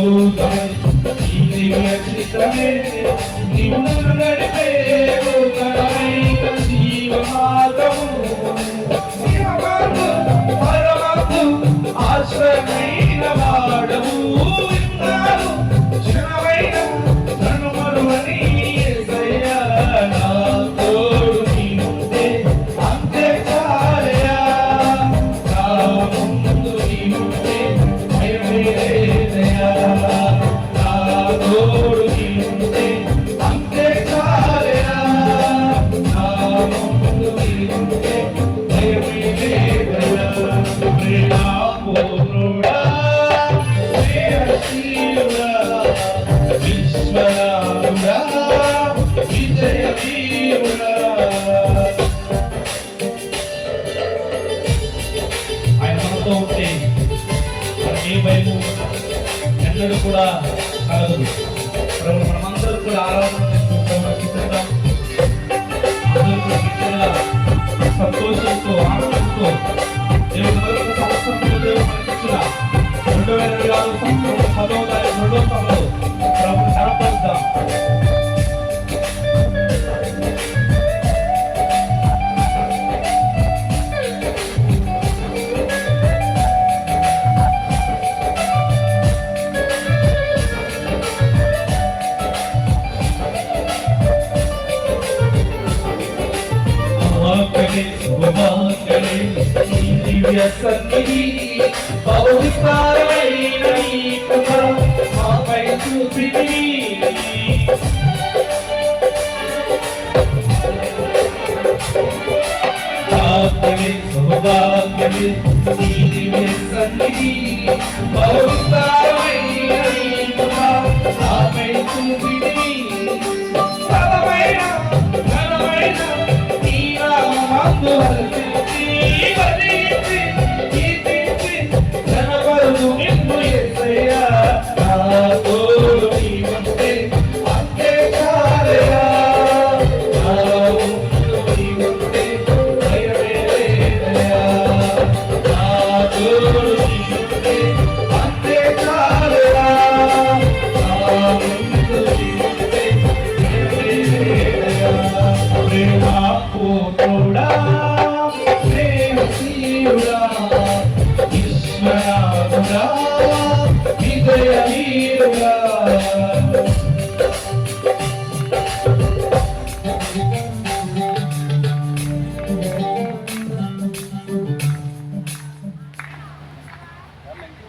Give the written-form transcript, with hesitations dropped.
అద్భుతమై ఈ దివ్య చిత్రమే నిన్ను నడిపే నూతనమైన జీవమార్గము పరమకు ఆశ్రయమైన వాడవు ఇన్నాడు క్షణమైన నన్ను మరువని యేసయ్యా నా తోడు నీవుంటే అంతే చాలయా నా ముందు నీవుంటే భయమే లేదయా నా తోడు నీవుంటే అంతే చాలయా నా ముందు నీవుంటే భయమే లేదయా ప్రేమ పూర్ణుడా ప్రియశీలుడా విశ్వనాథుడా విజయ వీరుడా ఆయన మనతో ఉంటే మనకి ఏ భయము ఎన్నడూ కూడా కలగదు. ప్రభు మనమందరూ కూడా ఆరాధన చేసుకుంటాం, సంతోషంతో ఆనందంతో దేవుడు మరొక సంవత్సరంలో దేవుడు మనకిచ్చిన 2026 సంవత్సరం 10వ తారీఖు 2వ సభలో ప్రభుని కనపరుద్దాం. దివ్య సన్నిధి పవిత్రమైన నీ కృప మాపై చూపితి సౌభాగ్యమే నీ దివ్య సన్నిధి పవిత్రమైన నీ కృప మాపై చూపితి